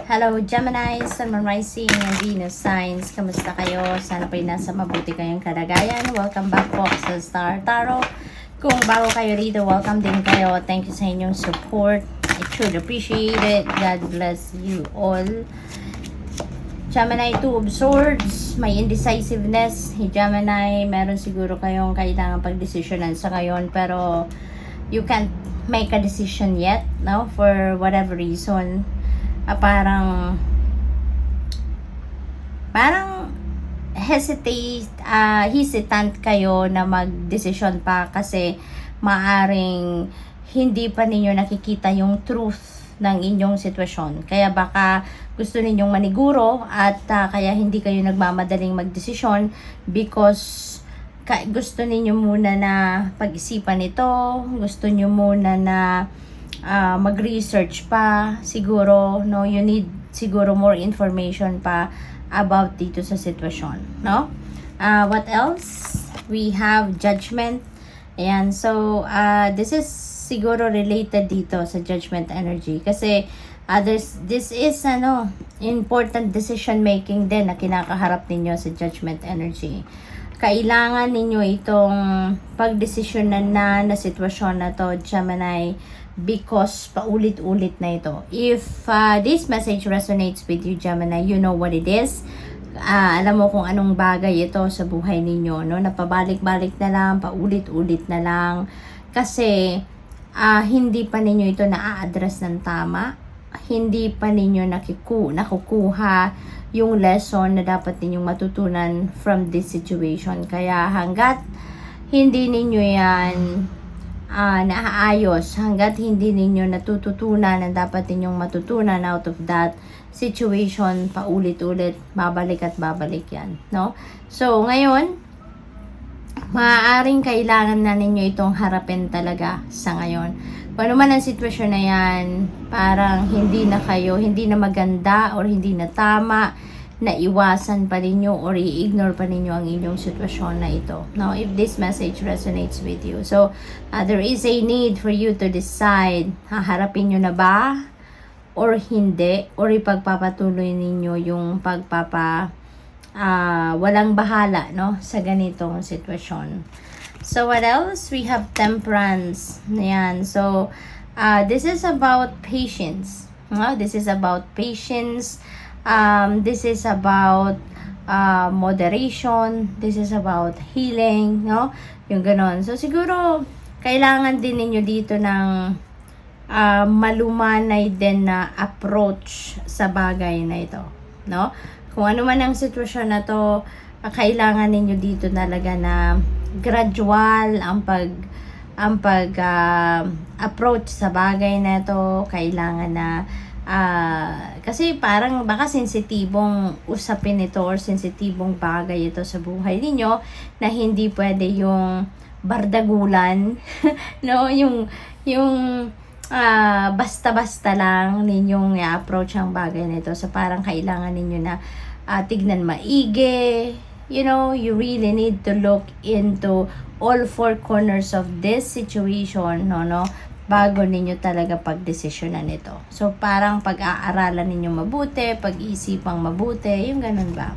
Hello Gemini, Sun, Moon, Rising, and Venus signs. Kamusta kayo? Sana po'y nasa mabuti kayong kalagayan. Welcome back po sa Star Tarot. Kung bago kayo rito, welcome din kayo. Thank you sa inyong support. I truly appreciate it. God bless you all. Gemini, Two of Swords. May indecisiveness. Gemini, meron siguro kayong kailangan pagdesisyonan sa ngayon. Pero you can't make a decision yet, no? For whatever reason. Parang hesitant kayo na mag-decision pa kasi maaring hindi pa ninyo nakikita yung truth ng inyong sitwasyon. Kaya baka gusto ninyong maniguro at kaya hindi kayo nagmamadaling mag-desisyon because gusto ninyo muna na pag-isipan ito, gusto niyo muna na mag-research pa siguro, no? You need siguro more information pa about dito sa sitwasyon, no? What else? We have Judgment. Ayan, so this is siguro related dito sa Judgment energy kasi this is important decision making din na kinakaharap ninyo sa Judgment energy. Kailangan ninyo itong pagdesisyonan na sitwasyon na to, Gemini, because paulit-ulit na ito. If this message resonates with you, Gemini, you know what it is. Alam mo kung anong bagay ito sa buhay ninyo, no? Napabalik-balik na lang, paulit-ulit na lang. Kasi hindi pa ninyo ito na-address ng tama. Hindi pa ninyo nakukuha yung lesson na dapat ninyong matutunan from this situation. Kaya hanggat hindi ninyo yan naaayos, hanggat hindi ninyo natututunan ang dapat ninyong matutunan out of that situation, paulit-ulit, babalik at babalik yan, no? So, ngayon, maaaring kailangan na ninyo itong harapin talaga sa ngayon. Kung ano man ang sitwasyon na yan, parang hindi na maganda or hindi na tama, na iwasan pa ninyo or i-ignore pa ninyo ang inyong sitwasyon na ito. Now, if this message resonates with you. So, there is a need for you to decide, haharapin nyo na ba or hindi, or ipagpapatuloy ninyo yung walang bahala, no, sa ganitong sitwasyon. So, what else? We have Temperance. Ayan. So, this is about patience. This is about patience. This is about moderation. This is about healing, no? Yung ganon. So, siguro, kailangan din ninyo dito ng malumanay din na approach sa bagay na ito, no? Kung ano man ang sitwasyon na to, kailangan ninyo dito talaga na gradual ang approach sa bagay na ito. Kailangan na kasi parang baka sensitibong usapin ito or sensitibong bagay ito sa buhay ninyo na hindi pwede yung bardagulan no, yung basta-basta lang ninyong i-approach ang bagay na ito. So parang kailangan ninyo na tignan maigi, you know, you really need to look into all four corners of this situation, no, bago ninyo talaga pagdesisyonan ito. So, parang pag-aaralan ninyo mabuti, pag-iisipang mabuti, yung ganun ba?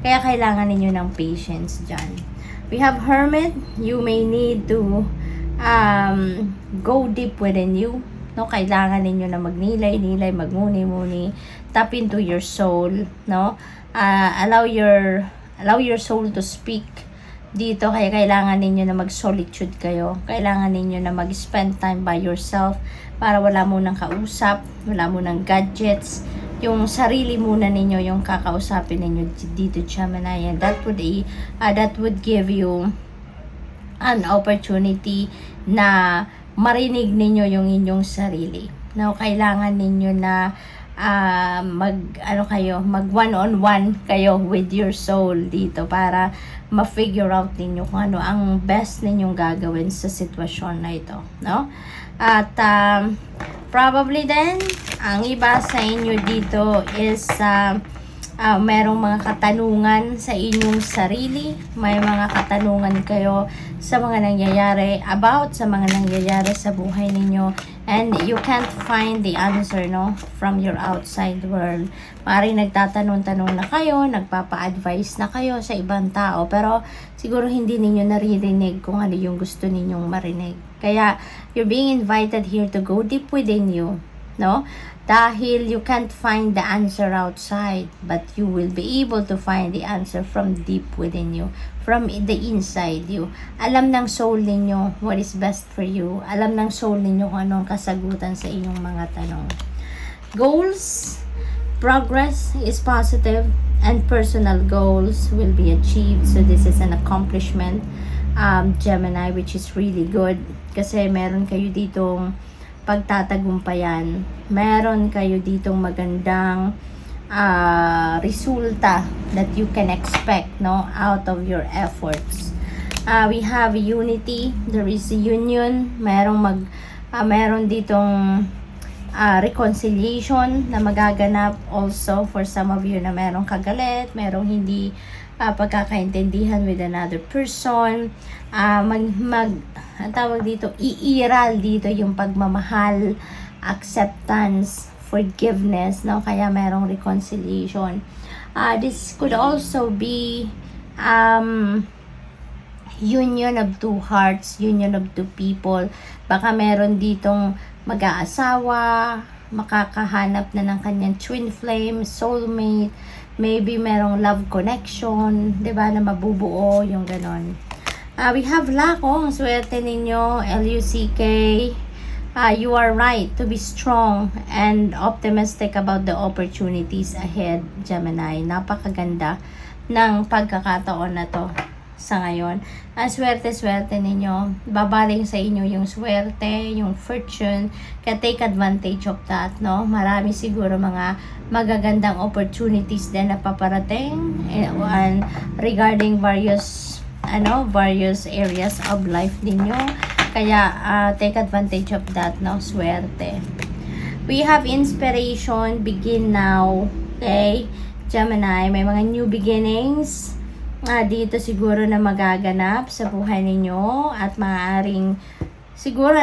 Kaya kailangan ninyo ng patience dyan. We have Hermit. You may need to go deep within you. No? Kailangan ninyo na magnilay-nilay, magmuni-muni, tap into your soul, no? Allow your soul to speak dito. Kaya kailangan ninyo na mag-solitude kayo. Kailangan ninyo na mag-spend time by yourself para wala munang kausap, wala munang gadgets. Yung sarili muna ninyo yung kakausapin ninyo dito, Gemini. And that would give you an opportunity na marinig ninyo yung inyong sarili. Now, kailangan ninyo na mag one-on-one kayo with your soul dito para ma-figure out ninyo kung ano ang best ninyong gagawin sa sitwasyon na ito, no? At probably then ang iba sa inyo dito is merong mga katanungan sa inyong sarili, may mga katanungan kayo sa mga nangyayari, sa mga nangyayari sa buhay ninyo, and you can't find the answer, no, from your outside world. Maaaring nagtatanong-tanong na kayo, nagpapa-advise na kayo sa ibang tao, pero siguro hindi ninyo naririnig kung ano yung gusto ninyong marinig. Kaya, you're being invited here to go deep within you, no? Dahil you can't find the answer outside, but you will be able to find the answer from deep within you, from the inside you. Alam ng soul ninyo what is best for you. Alam ng soul ninyo kung anong kasagutan sa inyong mga tanong. Goals, progress is positive, and personal goals will be achieved. So this is an accomplishment, Gemini, which is really good. Kasi meron kayo ditong pagtatagumpayan, meron kayo ditong magandang resulta that you can expect, no, out of your efforts. We have unity, there is union, meron ditong reconciliation na magaganap also for some of you na merong kagalit, merong hindi pagkakaintindihan with another person. Ang tawag dito, iiral dito yung pagmamahal, acceptance, forgiveness, no? Kaya merong reconciliation. This could also be union of two hearts, union of two people. Baka meron ditong mag-aasawa, makakahanap na ng kanyang twin flame, soulmate, maybe merong love connection, 'di ba, na mabubuo yung ganon. We have luck, ang swerte ninyo, LUCK. You are right to be strong and optimistic about the opportunities ahead, Gemini. Napakaganda ng pagkakataon na to sa ngayon. Ang swerte-swerte ninyo, babaling sa inyo yung swerte, yung fortune, kaya take advantage of that, no? Marami siguro mga magagandang opportunities din na paparating and regarding various areas of life ninyo. Kaya take advantage of that, no? Swerte. We have inspiration, begin now. Okay? Gemini, may mga new beginnings dito siguro na magaganap sa buhay ninyo at maaaring siguro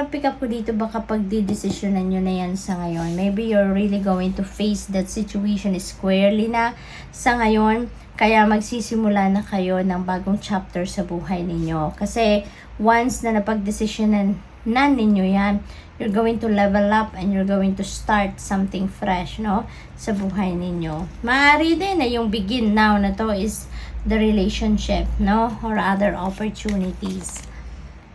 pick up ko dito baka pagdidesisyonan nyo na yan sa ngayon. Maybe you're really going to face that situation squarely na sa ngayon. Kaya magsisimula na kayo ng bagong chapter sa buhay ninyo. Kasi once na napagdesisyonan na ninyo yan, you're going to level up and you're going to start something fresh, no? Sa buhay ninyo. Maaari din na yung begin now na to is the relationship, no? Or other opportunities.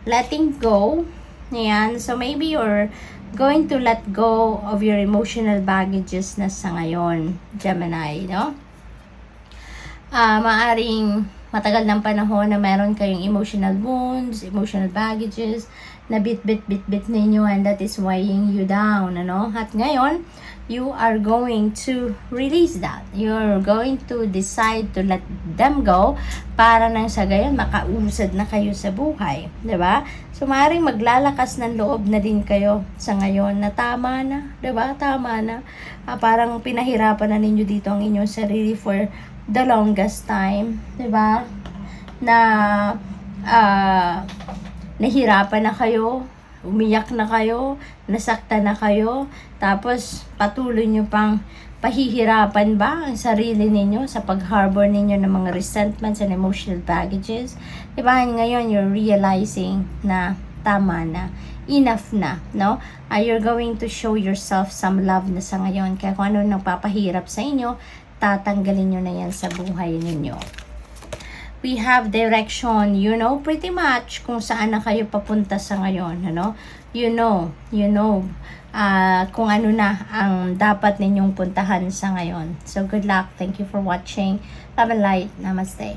Letting go. Ayan. So maybe you're going to let go of your emotional baggages na sa ngayon, Gemini, no? Maaring matagal ng panahon na meron kayong emotional wounds, emotional baggages, na bit ninyo, and that is weighing you down, ano? At ngayon, you are going to release that. You're going to decide to let them go para nang sa gayon makausad na kayo sa buhay, 'di ba? So maaring maglalakas ng loob na din kayo sa ngayon na tama na, 'di ba? Tama na. Parang pinahirapan na ninyo dito ang inyong sarili for the longest time, 'di ba? Na nahirapan na kayo, umiyak na kayo, nasaktan na kayo, tapos patuloy nyo pang pahihirapan ba ang sarili ninyo sa pag-harbor ninyo ng mga resentments and emotional baggages? Diba? Ngayon, you're realizing na tama na, enough na, no? You're going to show yourself some love na sa ngayon. Kaya kung ano nagpapahirap sa inyo, tatanggalin nyo na yan sa buhay ninyo. We have direction, you know, pretty much kung saan na kayo papunta sa ngayon, ano? You know, kung ano na ang dapat ninyong puntahan sa ngayon. So, good luck. Thank you for watching. Love and light. Namaste.